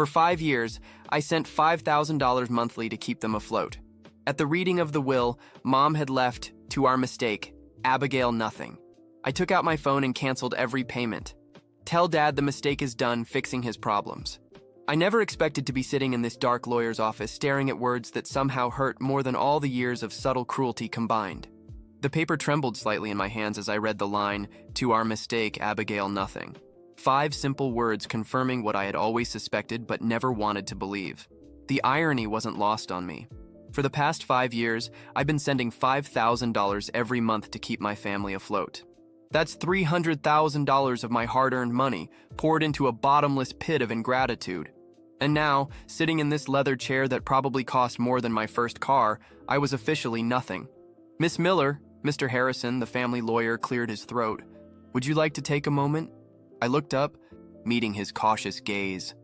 For 5 years, I sent $5,000 monthly to keep them afloat. At the reading of the will, Mom had left, to our mistake, Abigail nothing. I took out my phone and canceled every payment. Tell Dad the mistake is done fixing his problems. I never expected to be sitting in this dark lawyer's office staring at words that somehow hurt more than all the years of subtle cruelty combined. The paper trembled slightly in my hands as I read the line, "To our mistake, Abigail nothing." 5 simple words confirming what I had always suspected but never wanted to believe. The irony wasn't lost on me. For the past 5 years, I've been sending $5,000 every month to keep my family afloat. That's $300,000 of my hard-earned money poured into a bottomless pit of ingratitude. And now, sitting in this leather chair that probably cost more than my first car, I was officially nothing. "Miss Miller," Mr. Harrison, the family lawyer, cleared his throat. "Would you like to take a moment?" I looked up, meeting his cautious gaze.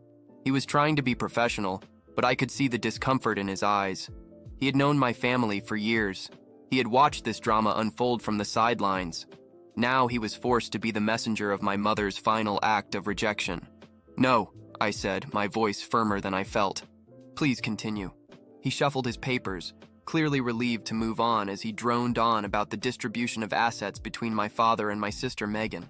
He was trying to be professional, but I could see the discomfort in his eyes. He had known my family for years. He had watched this drama unfold from the sidelines. Now he was forced to be the messenger of my mother's final act of rejection. "No," I said, my voice firmer than I felt. "Please continue." He shuffled his papers, clearly relieved to move on as he droned on about the distribution of assets between my father and my sister Megan.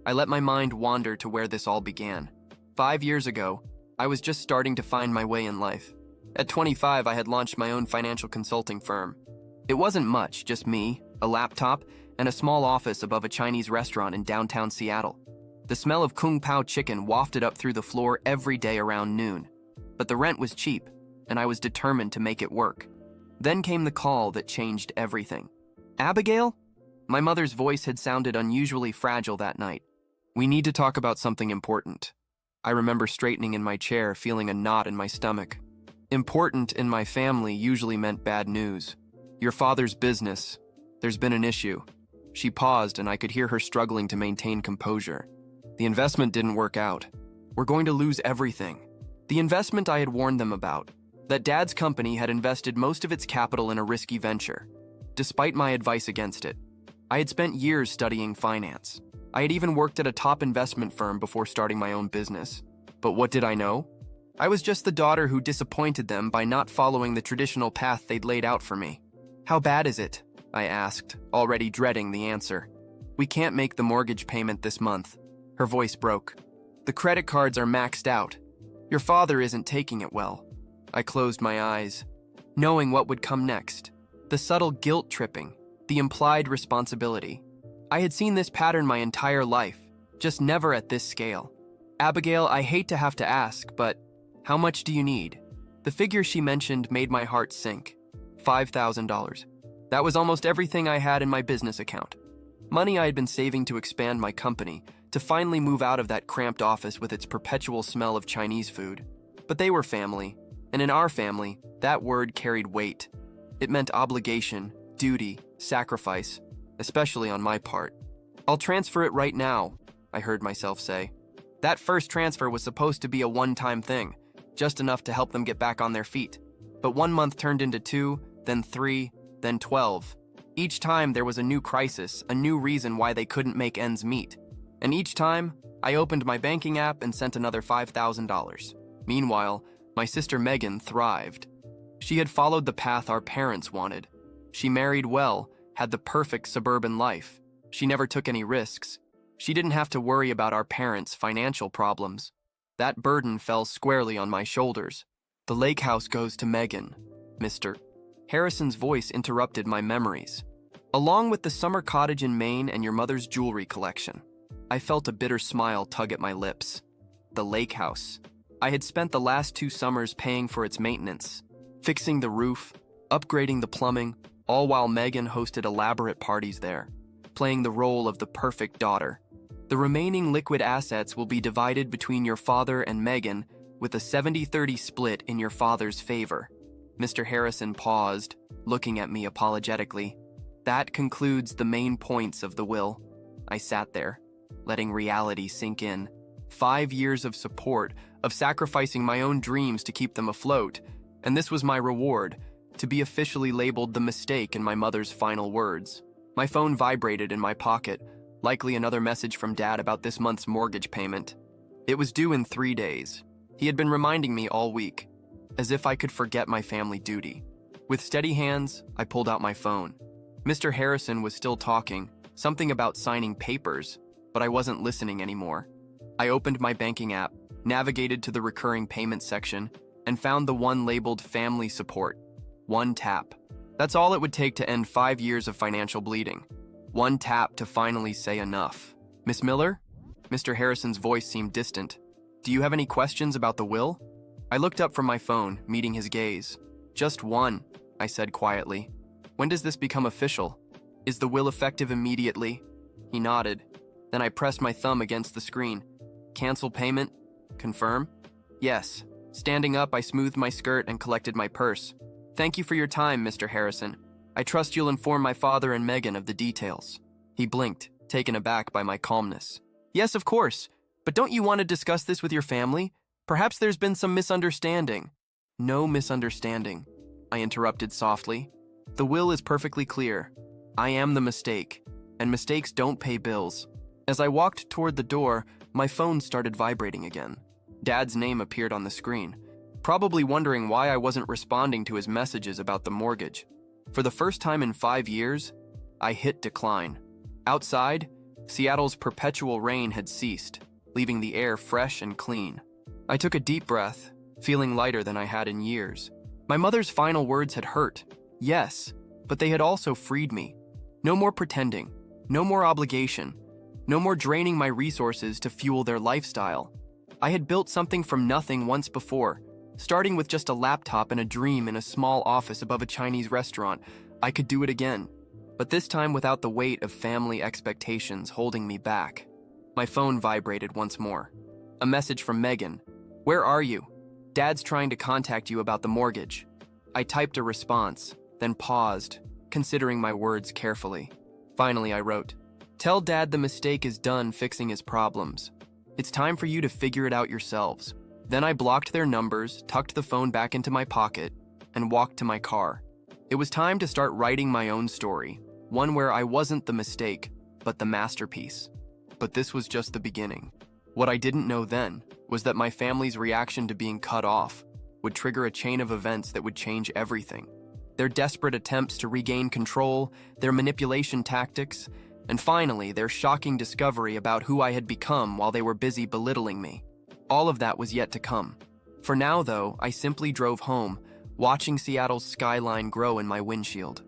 I let my mind wander to where this all began. 5 years ago, I was just starting to find my way in life. At 25, I had launched my own financial consulting firm. It wasn't much, just me, a laptop, and a small office above a Chinese restaurant in downtown Seattle. The smell of Kung Pao chicken wafted up through the floor every day around noon. But the rent was cheap, and I was determined to make it work. Then came the call that changed everything. "Abigail?" My mother's voice had sounded unusually fragile that night. "We need to talk about something important." I remember straightening in my chair, feeling a knot in my stomach. Important in my family usually meant bad news. "Your father's business. There's been an issue." She paused, and I could hear her struggling to maintain composure. "The investment didn't work out. We're going to lose everything." The investment I had warned them about. That Dad's company had invested most of its capital in a risky venture, despite my advice against it. I had spent years studying finance. I had even worked at a top investment firm before starting my own business. But what did I know? I was just the daughter who disappointed them by not following the traditional path they'd laid out for me. "How bad is it?" I asked, already dreading the answer. "We can't make the mortgage payment this month." Her voice broke. "The credit cards are maxed out. Your father isn't taking it well." I closed my eyes, knowing what would come next. The subtle guilt tripping, the implied responsibility. I had seen this pattern my entire life, just never at this scale. "Abigail, I hate to have to ask, but how much do you need?" The figure she mentioned made my heart sink. $5,000. That was almost everything I had in my business account. Money I had been saving to expand my company, to finally move out of that cramped office with its perpetual smell of Chinese food. But they were family, and in our family, that word carried weight. It meant obligation, duty, sacrifice, especially on my part. "I'll transfer it right now," I heard myself say. That first transfer was supposed to be a one-time thing, just enough to help them get back on their feet. But 1 month turned into 2, then 3, then 12. Each time there was a new crisis, a new reason why they couldn't make ends meet. And each time, I opened my banking app and sent another $5,000. Meanwhile, my sister Megan thrived. She had followed the path our parents wanted. She married well, had the perfect suburban life. She never took any risks. She didn't have to worry about our parents' financial problems. That burden fell squarely on my shoulders. "The lake house goes to Megan, Mr. Harrison's voice interrupted my memories. "Along with the summer cottage in Maine and your mother's jewelry collection." I felt a bitter smile tug at my lips. The lake house. I had spent the last 2 summers paying for its maintenance, fixing the roof, upgrading the plumbing, all while Megan hosted elaborate parties there, playing the role of the perfect daughter. "The remaining liquid assets will be divided between your father and Megan with a 70-30 split in your father's favor." Mr. Harrison paused, looking at me apologetically. "That concludes the main points of the will." I sat there, letting reality sink in. 5 years of support, of sacrificing my own dreams to keep them afloat, and this was my reward, to be officially labeled the mistake in my mother's final words. My phone vibrated in my pocket, likely another message from Dad about this month's mortgage payment. It was due in 3 days. He had been reminding me all week, as if I could forget my family duty. With steady hands, I pulled out my phone. Mr. Harrison was still talking, something about signing papers, but I wasn't listening anymore. I opened my banking app, navigated to the recurring payment section, and found the one labeled Family Support. One tap. That's all it would take to end 5 years of financial bleeding. One tap to finally say enough. Miss Miller? Mr. Harrison's voice seemed distant. Do you have any questions about the will? I looked up from my phone, meeting his gaze. Just one, I said quietly. When does this become official? Is the will effective immediately? He nodded. Then I pressed my thumb against the screen. Cancel payment? Confirm? Yes. Standing up, I smoothed my skirt and collected my purse. Thank you for your time, Mr. Harrison. I trust you'll inform my father and Megan of the details. He blinked, taken aback by my calmness. Yes, of course. But don't you want to discuss this with your family? Perhaps there's been some misunderstanding. No misunderstanding, I interrupted softly. The will is perfectly clear. I am the mistake, and mistakes don't pay bills. As I walked toward the door, my phone started vibrating again. Dad's name appeared on the screen, probably wondering why I wasn't responding to his messages about the mortgage. For the first time in 5 years, I hit decline. Outside, Seattle's perpetual rain had ceased, leaving the air fresh and clean. I took a deep breath, feeling lighter than I had in years. My mother's final words had hurt, yes, but they had also freed me. No more pretending, no more obligation, no more draining my resources to fuel their lifestyle. I had built something from nothing once before, starting with just a laptop and a dream in a small office above a Chinese restaurant. I could do it again, but this time without the weight of family expectations holding me back. My phone vibrated once more. A message from Megan. Where are you? Dad's trying to contact you about the mortgage. I typed a response, then paused, considering my words carefully. Finally, I wrote, Tell Dad the mistake is done fixing his problems. It's time for you to figure it out yourselves. Then I blocked their numbers, tucked the phone back into my pocket, and walked to my car. It was time to start writing my own story, one where I wasn't the mistake, but the masterpiece. But this was just the beginning. What I didn't know then was that my family's reaction to being cut off would trigger a chain of events that would change everything. Their desperate attempts to regain control, their manipulation tactics, and finally, their shocking discovery about who I had become while they were busy belittling me. All of that was yet to come. For now, though, I simply drove home, watching Seattle's skyline grow in my windshield.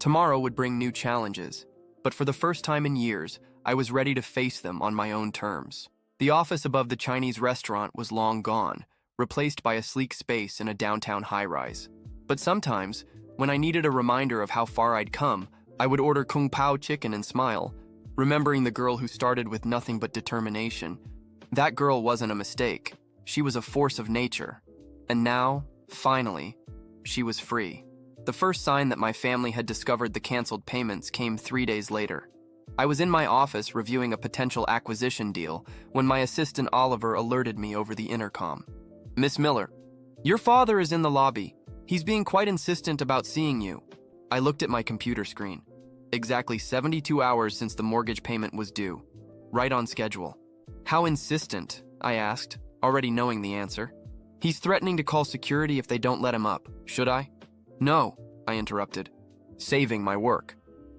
Tomorrow would bring new challenges, but for the first time in years, I was ready to face them on my own terms. The office above the Chinese restaurant was long gone, replaced by a sleek space in a downtown high-rise. But sometimes, when I needed a reminder of how far I'd come, I would order Kung Pao chicken and smile, remembering the girl who started with nothing but determination. That girl wasn't a mistake. She was a force of nature. And now, finally, she was free. The first sign that my family had discovered the canceled payments came 3 days later. I was in my office reviewing a potential acquisition deal when my assistant Oliver alerted me over the intercom. Miss Miller, your father is in the lobby. He's being quite insistent about seeing you. I looked at my computer screen. Exactly 72 hours since the mortgage payment was due. Right on schedule. How insistent? I asked, already knowing the answer. He's threatening to call security if they don't let him up. Should I? No, I interrupted, saving my work.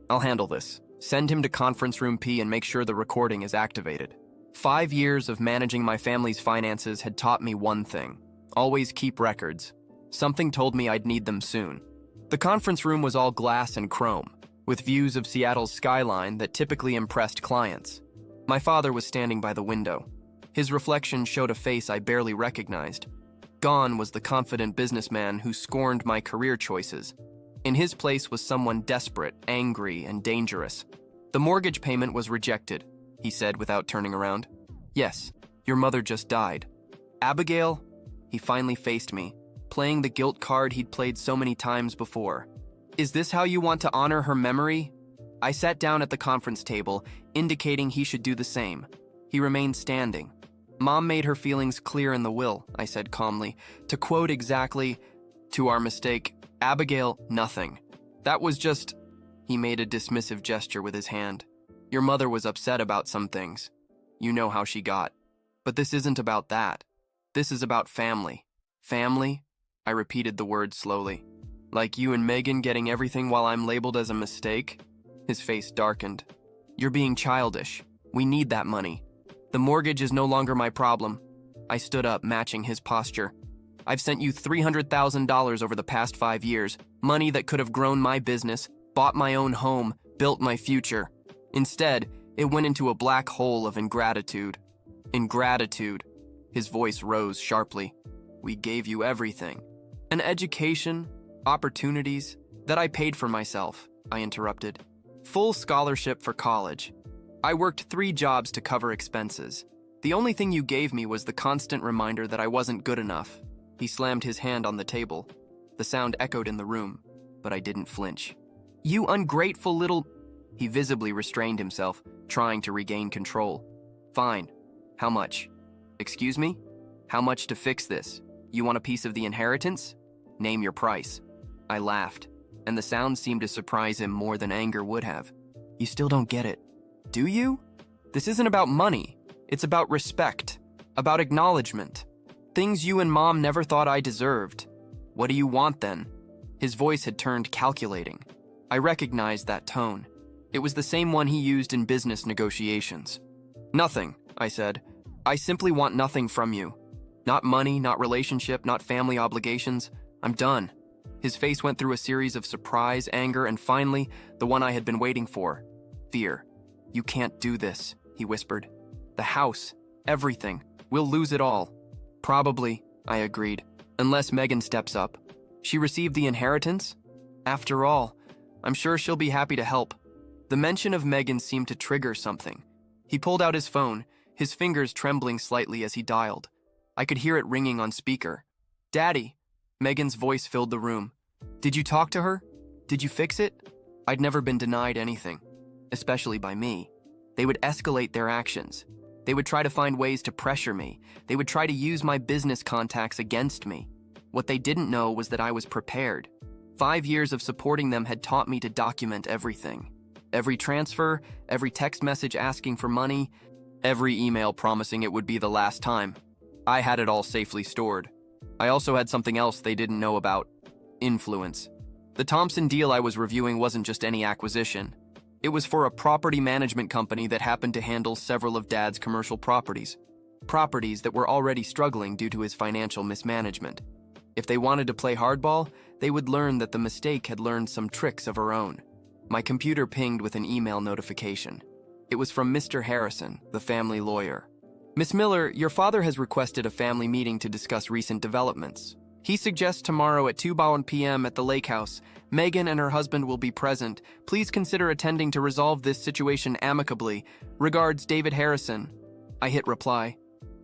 I'll handle this. Send him to conference room P and make sure the recording is activated. 5 years of managing my family's finances had taught me one thing. Always keep records. Something told me I'd need them soon. The conference room was all glass and chrome, with views of Seattle's skyline that typically impressed clients. My father was standing by the window. His reflection showed a face I barely recognized. Gone was the confident businessman who scorned my career choices. In his place was someone desperate, angry, and dangerous. The mortgage payment was rejected, he said without turning around. Yes, your mother just died. Abigail? He finally faced me, playing the guilt card he'd played so many times before. Is this how you want to honor her memory? I sat down at the conference table, indicating he should do the same. He remained standing. Mom made her feelings clear in the will, I said calmly. To quote exactly, to our mistake, Abigail, nothing. That was just... He made a dismissive gesture with his hand. Your mother was upset about some things. You know how she got. But this isn't about that. This is about family. Family? I repeated the word slowly. Like you and Megan getting everything while I'm labeled as a mistake? His face darkened. You're being childish. We need that money. The mortgage is no longer my problem. I stood up, matching his posture. I've sent you $300,000 over the past 5 years, money that could have grown my business, bought my own home, built my future. Instead, it went into a black hole of ingratitude. Ingratitude. His voice rose sharply. We gave you everything. An education, opportunities, that I paid for myself, I interrupted. Full scholarship for college. I worked 3 jobs to cover expenses. The only thing you gave me was the constant reminder that I wasn't good enough. He slammed his hand on the table. The sound echoed in the room, but I didn't flinch. You ungrateful little... He visibly restrained himself, trying to regain control. Fine. How much? Excuse me? How much to fix this? You want a piece of the inheritance? Name your price. I laughed, and the sound seemed to surprise him more than anger would have. You still don't get it, do you? This isn't about money. It's about respect, about acknowledgement. Things you and Mom never thought I deserved. What do you want then? His voice had turned calculating. I recognized that tone. It was the same one he used in business negotiations. Nothing, I said. I simply want nothing from you. Not money, not relationship, not family obligations. I'm done. His face went through a series of surprise, anger, and finally, the one I had been waiting for. Fear. You can't do this, he whispered. The house, everything. We'll lose it all. Probably, I agreed, unless Megan steps up. She received the inheritance? After all, I'm sure she'll be happy to help. The mention of Megan seemed to trigger something. He pulled out his phone, his fingers trembling slightly as he dialed. I could hear it ringing on speaker. Daddy! Megan's voice filled the room. Did you talk to her? Did you fix it? I'd never been denied anything, especially by me. They would escalate their actions. They would try to find ways to pressure me. They would try to use my business contacts against me. What they didn't know was that I was prepared. 5 years of supporting them had taught me to document everything. Every transfer, every text message asking for money, every email promising it would be the last time. I had it all safely stored. I also had something else they didn't know about: influence. The Thompson deal I was reviewing wasn't just any acquisition. It was for a property management company that happened to handle several of Dad's commercial properties. Properties that were already struggling due to his financial mismanagement. If they wanted to play hardball, they would learn that the mistake had learned some tricks of her own. My computer pinged with an email notification. It was from Mr. Harrison, the family lawyer. Miss Miller, your father has requested a family meeting to discuss recent developments. He suggests tomorrow at 2 p.m. at the lake house. Megan and her husband will be present. Please consider attending to resolve this situation amicably. Regards, David Harrison. I hit reply.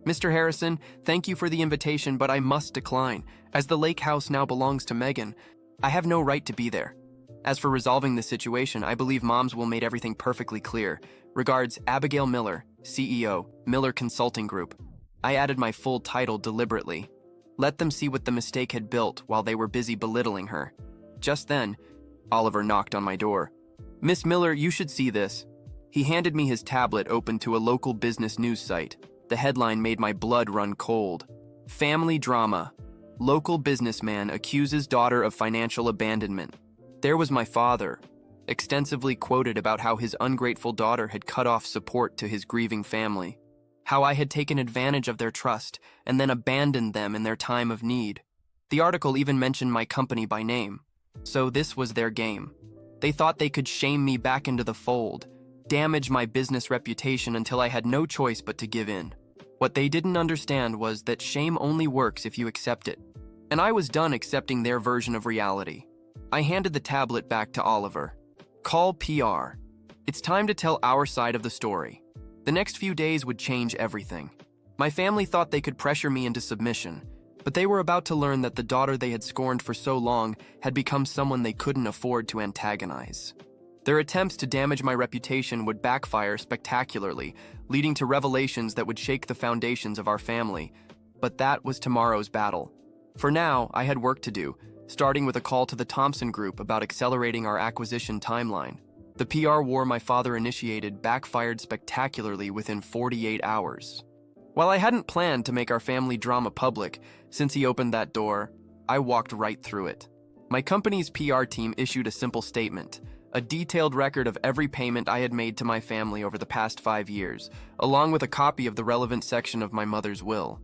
Mr. Harrison, thank you for the invitation, but I must decline. As the lake house now belongs to Megan, I have no right to be there. As for resolving the situation, I believe Moms will make everything perfectly clear. Regards, Abigail Miller, CEO, Miller Consulting Group. I added my full title deliberately. Let them see what the mistake had built while they were busy belittling her. Just then, Oliver knocked on my door. Miss Miller, you should see this. He handed me his tablet open to a local business news site. The headline made my blood run cold. Family drama. Local businessman accuses daughter of financial abandonment. There was my father, extensively quoted about how his ungrateful daughter had cut off support to his grieving family. How I had taken advantage of their trust and then abandoned them in their time of need. The article even mentioned my company by name. So this was their game. They thought they could shame me back into the fold, damage my business reputation until I had no choice but to give in. What they didn't understand was that shame only works if you accept it. And I was done accepting their version of reality. I handed the tablet back to Oliver. Call PR. It's time to tell our side of the story. The next few days would change everything. My family thought they could pressure me into submission, but they were about to learn that the daughter they had scorned for so long had become someone they couldn't afford to antagonize. Their attempts to damage my reputation would backfire spectacularly, leading to revelations that would shake the foundations of our family. But that was tomorrow's battle. For now, I had work to do, starting with a call to the Thompson Group about accelerating our acquisition timeline. The PR war my father initiated backfired spectacularly within 48 hours. While I hadn't planned to make our family drama public, since he opened that door, I walked right through it. My company's PR team issued a simple statement, a detailed record of every payment I had made to my family over the past 5 years, along with a copy of the relevant section of my mother's will.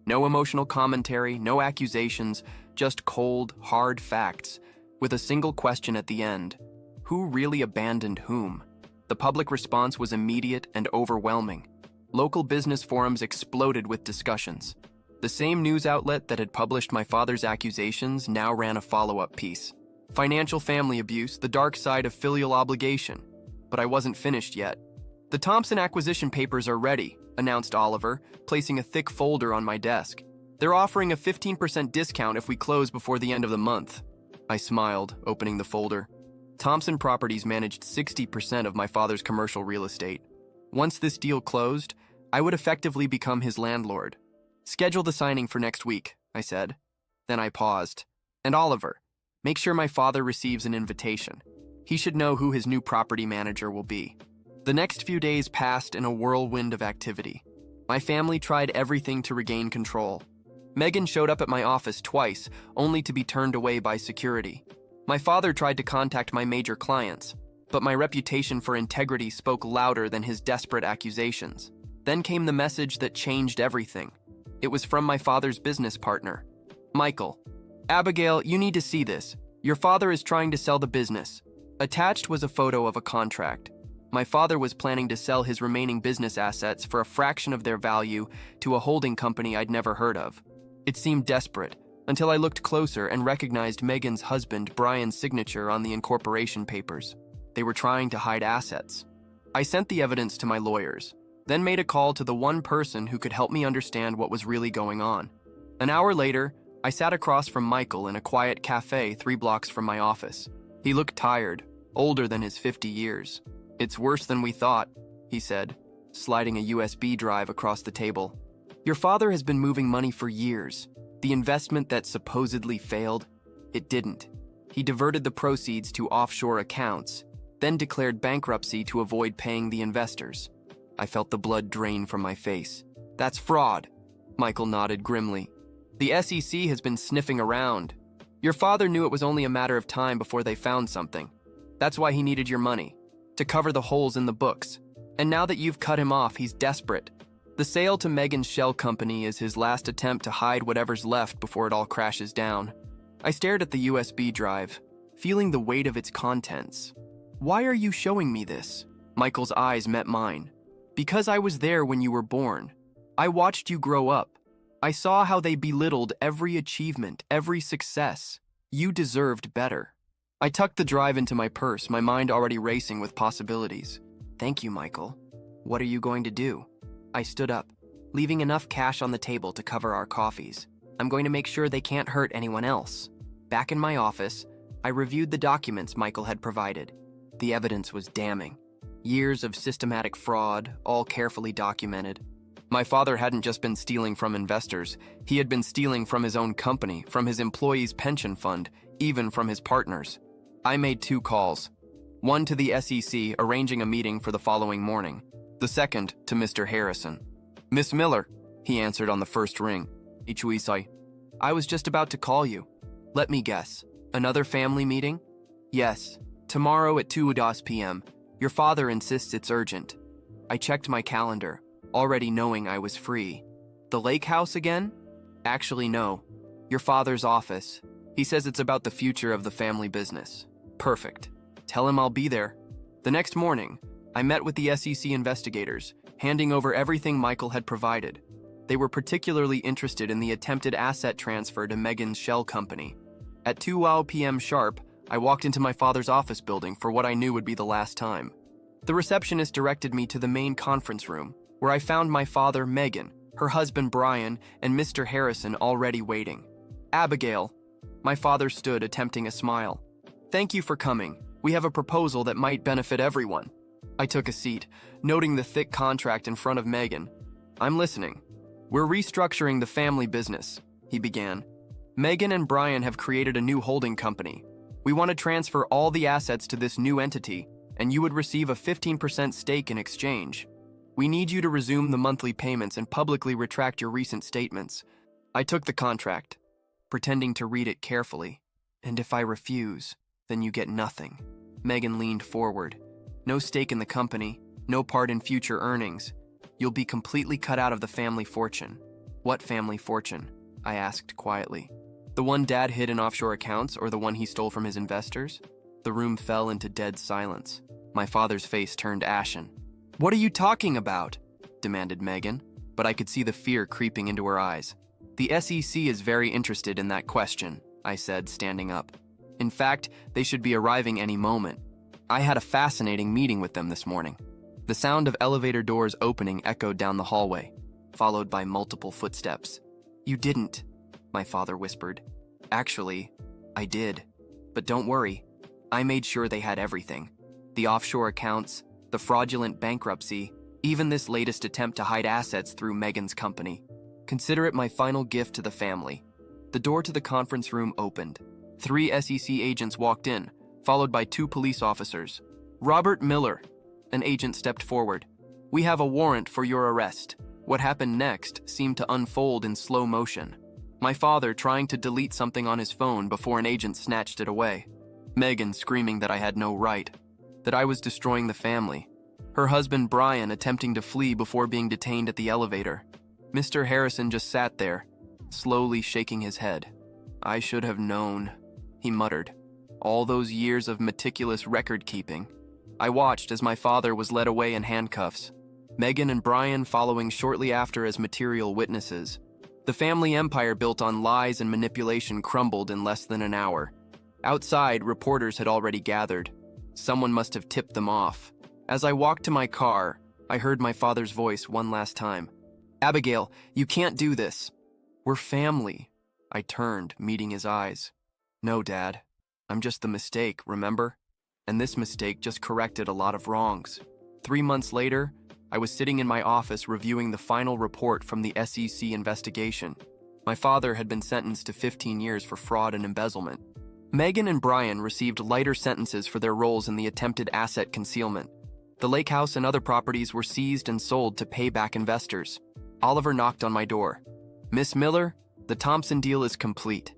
No emotional commentary, no accusations, just cold, hard facts, with a single question at the end. Who really abandoned whom? The public response was immediate and overwhelming. Local business forums exploded with discussions. The same news outlet that had published my father's accusations now ran a follow-up piece. Financial family abuse, the dark side of filial obligation. But I wasn't finished yet. The Thompson acquisition papers are ready, announced Oliver, placing a thick folder on my desk. They're offering a 15% discount if we close before the end of the month. I smiled, opening the folder. Thompson Properties managed 60% of my father's commercial real estate. Once this deal closed, I would effectively become his landlord. Schedule the signing for next week, I said. Then I paused. And Oliver, make sure my father receives an invitation. He should know who his new property manager will be. The next few days passed in a whirlwind of activity. My family tried everything to regain control. Megan showed up at my office twice, only to be turned away by security. My father tried to contact my major clients, but my reputation for integrity spoke louder than his desperate accusations. Then came the message that changed everything. It was from my father's business partner, Michael. Abigail, you need to see this. Your father is trying to sell the business. Attached was a photo of a contract. My father was planning to sell his remaining business assets for a fraction of their value to a holding company I'd never heard of. It seemed desperate, until I looked closer and recognized Megan's husband Brian's signature on the incorporation papers. They were trying to hide assets. I sent the evidence to my lawyers, then made a call to the one person who could help me understand what was really going on. An hour later, I sat across from Michael in a quiet cafe 3 blocks from my office. He looked tired, older than his 50 years. It's worse than we thought, he said, sliding a USB drive across the table. Your father has been moving money for years. The investment that supposedly failed, it didn't. He diverted the proceeds to offshore accounts, then declared bankruptcy to avoid paying the investors. I felt the blood drain from my face. That's fraud, Michael nodded grimly. The SEC has been sniffing around. Your father knew it was only a matter of time before they found something. That's why he needed your money, to cover the holes in the books. And now that you've cut him off, he's desperate. The sale to Megan's shell company is his last attempt to hide whatever's left before it all crashes down. I stared at the USB drive, feeling the weight of its contents. Why are you showing me this? Michael's eyes met mine. Because I was there when you were born. I watched you grow up. I saw how they belittled every achievement, every success. You deserved better. I tucked the drive into my purse, my mind already racing with possibilities. Thank you, Michael. What are you going to do? I stood up, leaving enough cash on the table to cover our coffees. I'm going to make sure they can't hurt anyone else. Back in my office, I reviewed the documents Michael had provided. The evidence was damning. Years of systematic fraud, all carefully documented. My father hadn't just been stealing from investors. He had been stealing from his own company, from his employees' pension fund, even from his partners. I made 2 calls. One to the SEC, arranging a meeting for the following morning. The second to Mr. Harrison. Miss Miller, he answered on the first ring. Ichuisai. I was just about to call you. Let me guess. Another family meeting? Yes. Tomorrow at 2 p.m. Your father insists it's urgent. I checked my calendar, already knowing I was free. The lake house again? Actually, no. Your father's office. He says it's about the future of the family business. Perfect. Tell him I'll be there. The next morning, I met with the SEC investigators, handing over everything Michael had provided. They were particularly interested in the attempted asset transfer to Megan's shell company. At 2 p.m. sharp, I walked into my father's office building for what I knew would be the last time. The receptionist directed me to the main conference room, where I found my father, Megan, her husband, Brian, and Mr. Harrison already waiting. Abigail. My father stood, attempting a smile. Thank you for coming. We have a proposal that might benefit everyone. I took a seat, noting the thick contract in front of Megan. I'm listening. We're restructuring the family business, he began. Megan and Brian have created a new holding company. We want to transfer all the assets to this new entity, and you would receive a 15% stake in exchange. We need you to resume the monthly payments and publicly retract your recent statements. I took the contract, pretending to read it carefully. And if I refuse, then you get nothing. Megan leaned forward. No stake in the company, no part in future earnings. You'll be completely cut out of the family fortune. What family fortune? I asked quietly. The one Dad hid in offshore accounts or the one he stole from his investors? The room fell into dead silence. My father's face turned ashen. What are you talking about? Demanded Megan, but I could see the fear creeping into her eyes. The SEC is very interested in that question, I said, standing up. In fact, they should be arriving any moment. I had a fascinating meeting with them this morning. The sound of elevator doors opening echoed down the hallway, followed by multiple footsteps. You didn't, my father whispered. Actually, I did. But don't worry, I made sure they had everything. The offshore accounts, the fraudulent bankruptcy, even this latest attempt to hide assets through Megan's company. Consider it my final gift to the family. The door to the conference room opened. 3 SEC agents walked in, followed by 2 police officers. Robert Miller, an agent stepped forward. We have a warrant for your arrest. What happened next seemed to unfold in slow motion. My father trying to delete something on his phone before an agent snatched it away. Megan screaming that I had no right, that I was destroying the family. Her husband Brian attempting to flee before being detained at the elevator. Mr. Harrison just sat there, slowly shaking his head. I should have known, he muttered. All those years of meticulous record-keeping. I watched as my father was led away in handcuffs. Megan and Brian following shortly after as material witnesses. The family empire built on lies and manipulation crumbled in less than an hour. Outside, reporters had already gathered. Someone must have tipped them off. As I walked to my car, I heard my father's voice one last time. Abigail, you can't do this. We're family. I turned, meeting his eyes. No, Dad. I'm just the mistake, remember? And this mistake just corrected a lot of wrongs. 3 months later, I was sitting in my office reviewing the final report from the SEC investigation. My father had been sentenced to 15 years for fraud and embezzlement. Megan and Brian received lighter sentences for their roles in the attempted asset concealment. The lake house and other properties were seized and sold to pay back investors. Oliver knocked on my door. Miss Miller, the Thompson deal is complete.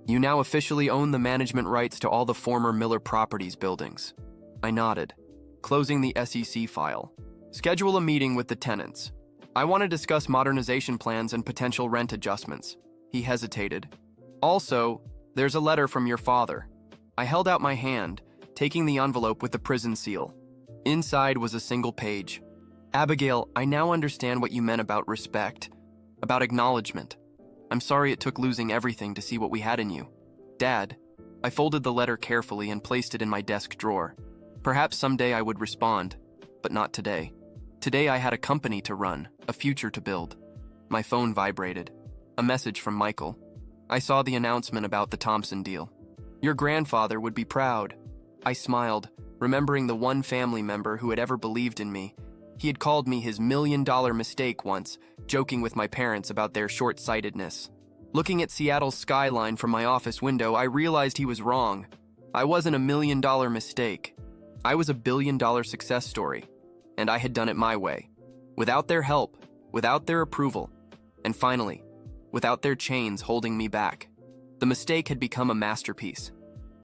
You now officially own the management rights to all the former Miller Properties buildings. I nodded, closing the SEC file. Schedule a meeting with the tenants. I want to discuss modernization plans and potential rent adjustments. He hesitated. Also, there's a letter from your father. I held out my hand, taking the envelope with the prison seal. Inside was a single page. Abigail, I now understand what you meant about respect, about acknowledgement. I'm sorry it took losing everything to see what we had in you. Dad, I folded the letter carefully and placed it in my desk drawer. Perhaps someday I would respond, but not today. Today I had a company to run, a future to build. My phone vibrated. A message from Michael. I saw the announcement about the Thompson deal. Your grandfather would be proud. I smiled, remembering the one family member who had ever believed in me. He had called me his $1 million mistake once, joking with my parents about their short-sightedness. Looking at Seattle's skyline from my office window, I realized he was wrong. I wasn't a $1 million mistake. I was a $1 billion success story, and I had done it my way. Without their help, without their approval, and finally, without their chains holding me back. The mistake had become a masterpiece.